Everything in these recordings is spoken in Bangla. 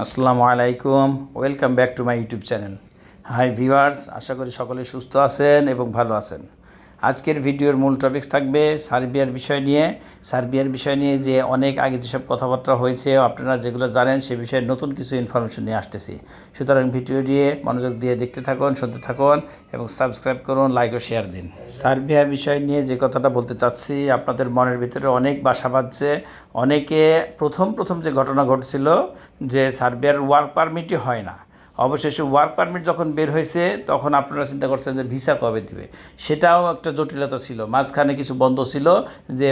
আসসালামু আলাইকুম, welcome back to my YouTube channel. Hi viewers, আশা করি সকলে সুস্থ আছেন এবং ভালো আছেন। আজকের ভিডিওর মূল টপিকস থাকবে সার্বিয়ার বিষয় নিয়ে যে অনেক আগে যেসব কথাবার্তা হয়েছে আপনারা যেগুলো জানেন সে বিষয়ে নতুন কিছু ইনফরমেশন নিয়ে আসতেছি। সুতরাং ভিডিও দিয়ে মনোযোগ দিয়ে দেখতে থাকুন, শুনতে থাকুন এবং সাবস্ক্রাইব করুন, লাইক ও শেয়ার দিন। সার্বিয়া বিষয় নিয়ে যে কথাটা বলতে চাচ্ছি, আপনাদের মনের ভিতরে অনেক বাসা বাঁধছে। অনেকে প্রথম যে ঘটনা ঘটছিল যে সার্বিয়ার ওয়ার্ক পারমিটই হয় না, অবশেষে ওয়ার্ক পারমিট যখন বের হয়েছে তখন আপনারা চিন্তা করছেন যে ভিসা কবে দিবে। সেটাও একটা জটিলতা ছিল, মাঝখানে কিছু বন্ধ ছিল যে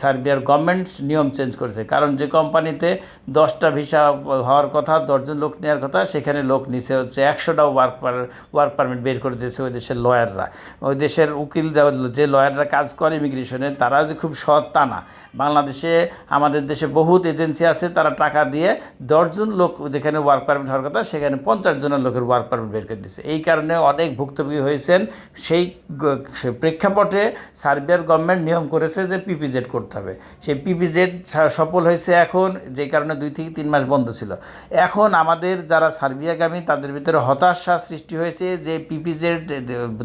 সার্বিয়ার গভর্নমেন্ট নিয়ম চেঞ্জ করেছে। কারণ যে কোম্পানিতে 10টা ভিসা হওয়ার কথা, 10জন লোক নেওয়ার কথা, সেখানে লোক নিচে হচ্ছে 100টা ওয়ার্ক পারমিট বের করে দিয়েছে ওই দেশের লয়াররা। ওই দেশের উকিল যে লয়াররা কাজ করে ইমিগ্রেশনে, তারা যে খুব সৎ তা না। বাংলাদেশে আমাদের দেশে বহুত এজেন্সি আছে, তারা টাকা দিয়ে 10জন লোক যেখানে ওয়ার্ক পারমিট হওয়ার কথা সেখানে 50 জনের লোকের ওয়ার্ক পারমিট বের করে দিয়েছে। এই কারণে অনেক ভুক্তভোগী হয়েছেন। সেই প্রেক্ষাপটে সার্বিয়ার গভর্নমেন্ট নিয়ম করেছে যে পিপিজেড করতে হবে। সেই পিপিজেড সফল হয়েছে এখন, যে কারণে 2 থেকে 3 মাস বন্ধ ছিল। এখন আমাদের যারা সার্বিয়াগামী তাদের ভিতরে হতাশা সৃষ্টি হয়েছে যে পিপিজেড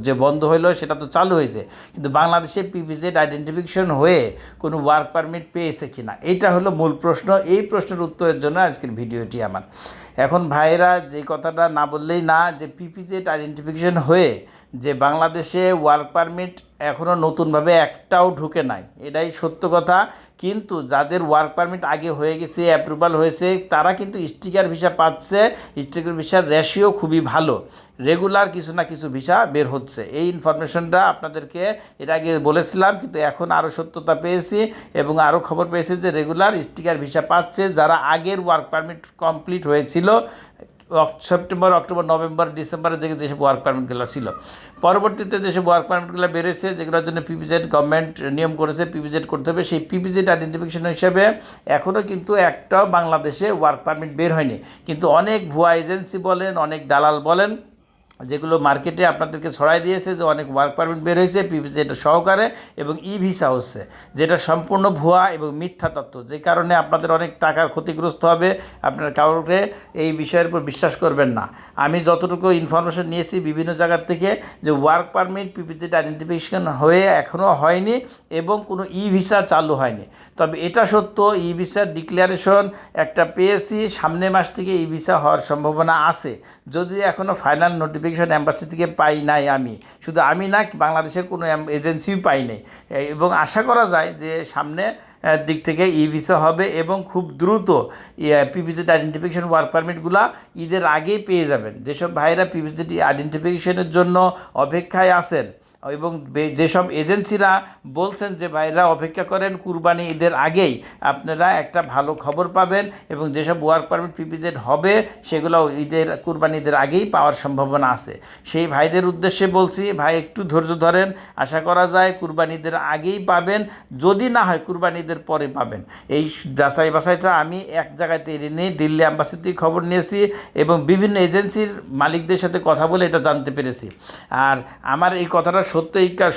যে বন্ধ হইলো সেটা তো চালু হয়েছে, কিন্তু বাংলাদেশে পিপিজেড আইডেন্টিফিকেশন হয়ে কোনো ওয়ার্ক পারমিট পেয়েছে কিনা, এটা হলো মূল প্রশ্ন। এই প্রশ্নের উত্তরের জন্য আজকের ভিডিওটি আমার। এখন ভাইয়েরা যে কথাটা না বললেই না, যে পিপিজেড আইডেন্টিফিকেশন হয়ে যে বাংলাদেশে ওয়ার্ক পারমিট এখনও নতুনভাবে একটাও ঢুকে নাই, এটাই সত্য কথা। কিন্তু যাদের ওয়ার্ক পারমিট আগে হয়ে গেছে, অ্যাপ্রুভাল হয়েছে, তারা কিন্তু স্টিকার ভিসা পাচ্ছে। স্টিকার ভিসার রেশিও খুবই ভালো, রেগুলার কিছু না কিছু ভিসা বের হচ্ছে। এই ইনফরমেশনটা আপনাদেরকে এর আগে বলেছিলাম, কিন্তু এখন আরও সত্যতা পেয়েছি এবং আরও খবর পেয়েছি যে রেগুলার স্টিকার ভিসা পাচ্ছে যারা আগের ওয়ার্ক পারমিট কমপ্লিট হয়েছিল সেপ্টেম্বর, অক্টোবর, নভেম্বর, ডিসেম্বরের দিকে যেসব ওয়ার্ক পারমিটগুলো ছিল। পরবর্তীতে যেসব ওয়ার্ক পারমিটগুলো বেরোচ্ছে, যেগুলোর জন্য পিপিজেড গভর্নমেন্ট নিয়ম করেছে পিপিজেড করতে হবে, সেই পিপিজেড আইডেন্টিফিকেশন হিসাবে এখনও কিন্তু একটাও বাংলাদেশে ওয়ার্ক পারমিট বের হয়নি। কিন্তু অনেক ভুয়া এজেন্সি বলেন, অনেক দালাল বলেন, যেগুলো মার্কেটে আপনাদেরকে ছড়াই দিয়েছে যে অনেক ওয়ার্ক পারমিট বের হয়েছে পিপিজেড সহকারে এবং ই ভিসা হচ্ছে, যেটা সম্পূর্ণ ভুয়া এবং মিথ্যা তথ্য, যে কারণে আপনাদের অনেক টাকার ক্ষতিগ্রস্ত হবে। আপনার কাউকে এই বিষয়ের উপর বিশ্বাস করবেন না। আমি যতটুকু ইনফরমেশন নিয়েছি বিভিন্ন জায়গার থেকে, যে ওয়ার্ক পারমিট পিপিজেড আইডেন্টিফিকেশন হয়ে এখনও হয়নি এবং কোনো ই ভিসা চালু হয়নি। তবে এটা সত্য, ই ভিসার ডিক্লারেশন একটা পেয়েছি, সামনের মাস থেকে ই ভিসা হওয়ার সম্ভাবনা আছে, যদি এখনও ফাইনাল নোটিফিকেশন অ্যাম্বাসি থেকে পাই নাই। আমি না, বাংলাদেশের কোনো এজেন্সিও পাই নাই, এবং আশা করা যায় যে সামনে দিক থেকে ই ভিসা হবে এবং খুব দ্রুত পিপিজেড আইডেন্টিফিকেশন ওয়ার্ক পারমিটগুলো ঈদের আগেই পেয়ে যাবেন। যেসব ভাইরা পিপিজেড আইডেন্টিফিকেশনের জন্য অপেক্ষায় আছেন এবং যেসব এজেন্সিরা বলছেন যে ভাইরা অপেক্ষা করেন কুরবানি ঈদের আগেই, আপনারা একটা ভালো খবর পাবেন এবং যেসব ওয়ার্ক পারমিট পিপিজেড হবে সেগুলো কুরবানি ঈদের আগেই পাওয়ার সম্ভাবনা আছে। সেই ভাইদের উদ্দেশ্যে বলছি, ভাই একটু ধৈর্য ধরেন, আশা করা যায় কুরবানি ঈদের আগেই পাবেন, যদি না হয় কুরবানি ঈদের পরে পাবেন। এই যাচাই বাছাইটা আমি এক জায়গায় তৈরি নেই, দিল্লি অ্যাম্বাসি থেকে খবর নিয়েছি এবং বিভিন্ন এজেন্সির মালিকদের সাথে কথা বলে এটা জানতে পেরেছি। আর আমার এই কথাটা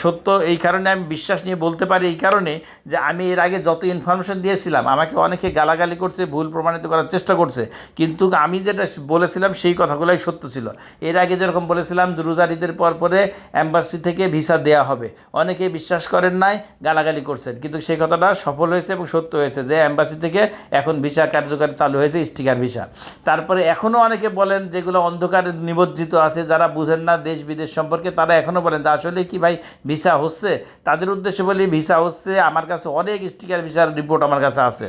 সত্য এই কারণে আমি বিশ্বাস নিয়ে বলতে পারি, এই কারণে যে আমি এর আগে যত ইনফরমেশন দিয়েছিলাম আমাকে অনেকে গালাগালি করছে, ভুল প্রমাণিত করার চেষ্টা করছে, কিন্তু আমি যেটা বলেছিলাম সেই কথাগুলোই সত্য ছিল। এর আগে যেরকম বলেছিলাম রোজার ঈদের পরে অ্যাম্বাসি থেকে ভিসা দেওয়া হবে, অনেকে বিশ্বাস করেন নাই, গালাগালি করছেন, কিন্তু সেই কথাটা সফল হয়েছে এবং সত্য হয়েছে যে অ্যাম্বাসি থেকে এখন ভিসা কার্যকর চালু হয়েছে, স্টিকার ভিসা। তারপরে এখনও অনেকে বলেন যেগুলো অন্ধকারে নিমজ্জিত আছে, যারা বুঝেন না দেশ বিদেশ সম্পর্কে, তারা এখনও বলেন যে আসলে কি ভাই ভিসা হচ্ছে। তাদের উদ্দেশ্যে বলি ভিসা হচ্ছে, আমার কাছে অনেক স্টিকার ভিসার রিপোর্ট আমার কাছে আছে।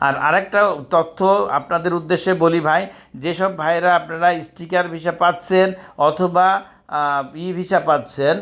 আর আরেকটা তথ্য আপনাদের উদ্দেশ্যে বলি ভাই, যেসব ভাইরা আপনারা স্টিকার ভিসা পাচ্ছেন অথবা ই ভিসা পাচ্ছেন,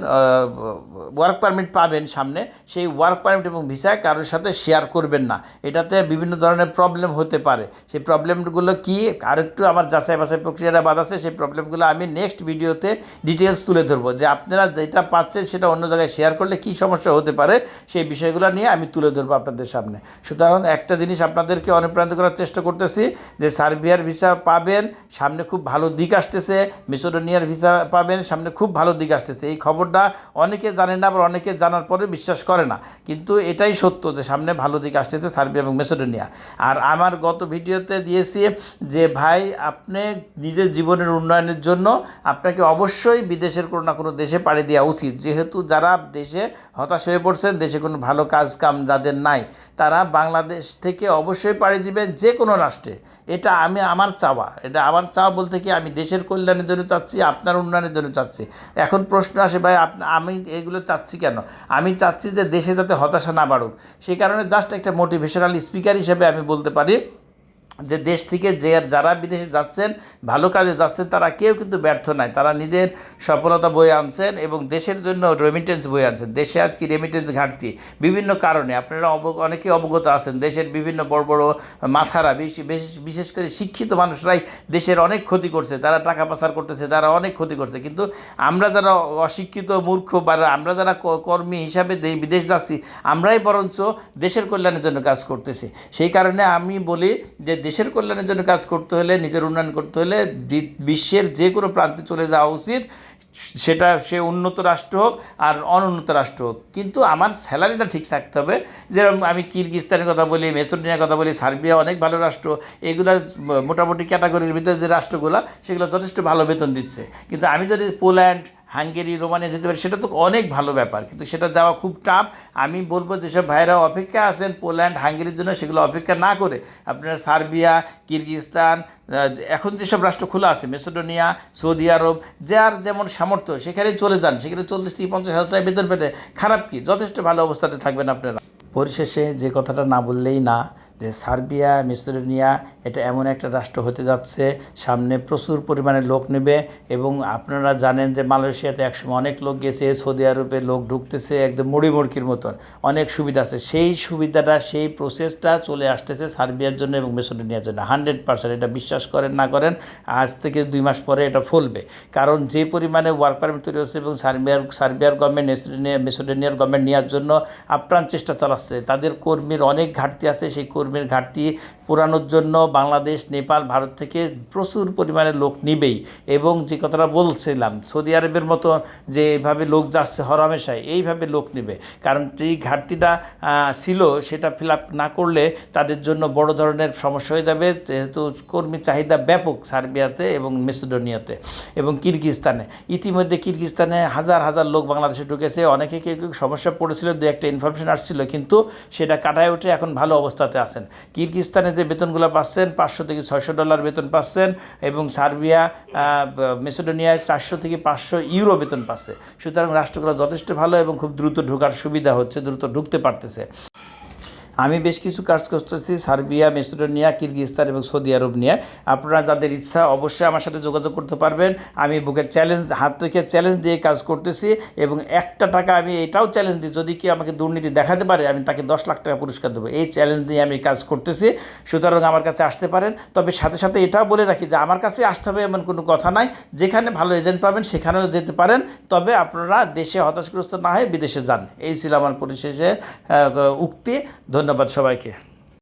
ওয়ার্ক পারমিট পাবেন সামনে, সেই ওয়ার্ক পারমিট এবং ভিসা কারোর সাথে শেয়ার করবেন না, এটাতে বিভিন্ন ধরনের প্রবলেম হতে পারে। সেই প্রবলেমগুলো কি আরেকটু আমার যাচাই বাছাই প্রক্রিয়াটা বাদ আছে, সেই প্রবলেমগুলো আমি নেক্সট ভিডিওতে ডিটেলস তুলে ধরবো, যে আপনারা যেটা পাচ্ছেন সেটা অন্য জায়গায় শেয়ার করলে কী সমস্যা হতে পারে সেই বিষয়গুলো নিয়ে আমি তুলে ধরবো আপনাদের সামনে। সুতরাং একটা জিনিস আপনাদেরকে অনুপ্রাণিত করার চেষ্টা করতেছি যে সার্বিয়ার ভিসা পাবেন, সামনে খুব ভালো দিক আসতেছে, মেসিডোনিয়ার ভিসা পাবেন, সামনে খুব ভালো দিক আসতেছে। এই খবরটা অনেকে জানে না, আবার অনেকে জানার পরে বিশ্বাস করে না, কিন্তু এটাই সত্য যে সামনে ভালো দিক আসতেছে সার্বিয়া এবং মেসিডোনিয়া। আর আমার গত ভিডিওতে দিয়েছি যে ভাই, আপনি নিজের জীবনের উন্নয়নের জন্য আপনাকে অবশ্যই বিদেশের কোনো না কোনো দেশে পাড়ি দেওয়া উচিত। যেহেতু যারা দেশে হতাশ হয়ে পড়ছেন, দেশে কোনো ভালো কাজ কাম যাদের নাই, তারা বাংলাদেশ থেকে অবশ্যই পাড়ি দিবেন যে কোনো রাষ্ট্রে। এটা আমার চাওয়া, এটা আমার চাওয়া বলতে কি, আমি দেশের কল্যাণের জন্য চাচ্ছি, আপনার উন্নয়নের জন্য চাচ্ছি। এখন প্রশ্ন আসে ভাই, আমি এগুলো চাচ্ছি কেন? আমি চাচ্ছি যে দেশে যাতে হতাশা না বাড়ুক, সেই কারণে জাস্ট একটা মোটিভেশনাল স্পিকার হিসেবে আমি বলতে পারি যে দেশ থেকে যারা বিদেশে যাচ্ছেন, ভালো কাজে যাচ্ছেন, তারা কেউ কিন্তু ব্যর্থ নাই। তারা নিজের সফলতা বয়ে আনছেন এবং দেশের জন্য রেমিটেন্স বয়ে আনছেন। দেশে আজকে রেমিটেন্স ঘাটতি বিভিন্ন কারণে, আপনারা অনেকেই অবগত আছেন। দেশের বিভিন্ন বড় বড় মাথারা, বিশেষ করে শিক্ষিত মানুষরাই দেশের অনেক ক্ষতি করছে, তারা টাকা পাচার করতেছে, তারা অনেক ক্ষতি করছে। কিন্তু আমরা যারা অশিক্ষিত মূর্খ বা আমরা যারা কর্মী হিসাবে বিদেশ যাচ্ছি, আমরাই বরঞ্চ দেশের কল্যাণের জন্য কাজ করতেছি। সেই কারণে আমি বলি যে দেশের কল্যাণের জন্য কাজ করতে হলে, নিজের উন্নয়ন করতে হলে বিশ্বের যে কোনো প্রান্তে চলে যাওয়া উচিত, সেটা সে উন্নত রাষ্ট্র হোক আর অনুন্নত রাষ্ট্র হোক। কিন্তু আমার স্যালারিটা ঠিক থাকতে হবে। যেরকম আমি কিরগিজস্তানের কথা বলি, মেসিডোনিয়ার কথা বলি, সার্বিয়া অনেক ভালো রাষ্ট্র, এগুলো মোটামুটি ক্যাটাগরির ভিতরে যে রাষ্ট্রগুলো, সেগুলো যথেষ্ট ভালো বেতন দিচ্ছে। কিন্তু আমি যদি পোল্যান্ড, হাঙ্গেরি, রোমানিয়া যেতে পারি, সেটা তো অনেক ভালো ব্যাপার, কিন্তু সেটা যাওয়া খুব টাফ। আমি বলবো যেসব ভাইয়েরা অপেক্ষা আছেন পোল্যান্ড, হাঙ্গেরির জন্য, সেগুলো অপেক্ষা না করে আপনারা সার্বিয়া, কিরগিজস্তান, এখন যেসব রাষ্ট্র খোলা আছে, মেসিডোনিয়া, সৌদি আরব, যার যেমন সামর্থ্য সেখানে চলে যান। সেখানে 40-50 হাজার টাকা বেতন পেতে খারাপ কি, যথেষ্ট ভালো অবস্থাতে থাকবেন আপনারা। পরিশেষে যে কথাটা না বললেই না, যে সার্বিয়া, মেসিডোনিয়া এটা এমন একটা রাষ্ট্র হতে যাচ্ছে, সামনে প্রচুর পরিমাণে লোক নেবে। এবং আপনারা জানেন যে মালয়েশিয়াতে একসময় অনেক লোক গেছে, সৌদি আরবে লোক ঢুকতেছে একদম মুড়িমুড়কির মতন, অনেক সুবিধা আছে। সেই সুবিধাটা, সেই প্রসেসটা চলে আসতেছে সার্বিয়ার জন্য এবং মেসিডোনিয়ার জন্য 100%। এটা বিশ্বাস করেন না করেন, আজ থেকে 2 মাস পরে এটা ফলবে। কারণ যে পরিমাণে ওয়ার্ক পারমিট তৈরি হচ্ছে এবং সার্বিয়ার গভর্নমেন্ট মেসিডোনিয়ার গভর্নমেন্ট নেওয়ার জন্য আপ্রাণ চেষ্টা চালাচ্ছে। তাদের কর্মীর অনেক ঘাটতি আছে, সেই কর্মীর ঘাটতি পূরণের জন্য বাংলাদেশ, নেপাল, ভারত থেকে প্রচুর পরিমাণে লোক নিবেই। এবং যে কথাটা বলছিলাম, সৌদি আরবের মতো যে এইভাবে লোক যাচ্ছে হরহামেশাই, এইভাবে লোক নেবে। কারণ এই ঘাটতিটা ছিল, সেটা ফিল আপ না করলে তাদের জন্য বড় ধরনের সমস্যা হয়ে যাবে। যেহেতু কর্মী চাহিদা ব্যাপক সার্বিয়াতে এবং মেসিডোনিয়াতে এবং কিরগিজস্তানে। ইতিমধ্যে কিরগিজস্তানে হাজার হাজার লোক বাংলাদেশে ঢুকেছে। অনেকে কেউ সমস্যা পড়েছিল, 2-1টা ইনফরমেশন আসছিল, কিন্তু সেটা কাটায় উঠে এখন ভালো অবস্থাতে আছেন। কিরগিজস্তানে যে বেতনগুলো পাচ্ছেন, $500 থেকে $600 বেতন পাচ্ছেন, এবং সার্বিয়া, মেসিডোনিয়ায় €400 থেকে €500 বেতন পাচ্ছে। সুতরাং রাষ্ট্রগুলো যথেষ্ট ভালো এবং খুব দ্রুত ঢোকার সুবিধা হচ্ছে, দ্রুত ঢুকতে পারতেছে। আমি বেশ কিছু কাজ করতেছি সার্বিয়া, মেসিডোনিয়া, কিরগিজস্তান এবং সৌদি আরব নিয়ে। আপনারা যাদের ইচ্ছা অবশ্যই আমার সাথে যোগাযোগ করতে পারবেন। আমি বুকে হাত রেখে চ্যালেঞ্জ দিয়ে কাজ করতেছি, এবং একটা টাকা আমি এটাও চ্যালেঞ্জ দিই, যদি কেউ আমাকে দুর্নীতি দেখাতে পারে আমি তাকে $10 লাখ পুরস্কার দেবো। এই চ্যালেঞ্জ দিয়ে আমি কাজ করতেছি। সুতরাং আমার কাছে আসতে পারেন। তবে সাথে সাথে এটাও বলে রাখি যে আমার কাছে আসতে হবে এমন কোনো কথা নাই। যেখানে ভালো এজেন্ট পাবেন সেখানেও যেতে পারেন। তবে আপনারা দেশে হতাশগ্রস্ত না হয়ে বিদেশে যান। এই ছিল আমার পরিশেষে উক্তি। ধন্যবাদ সবাইকে।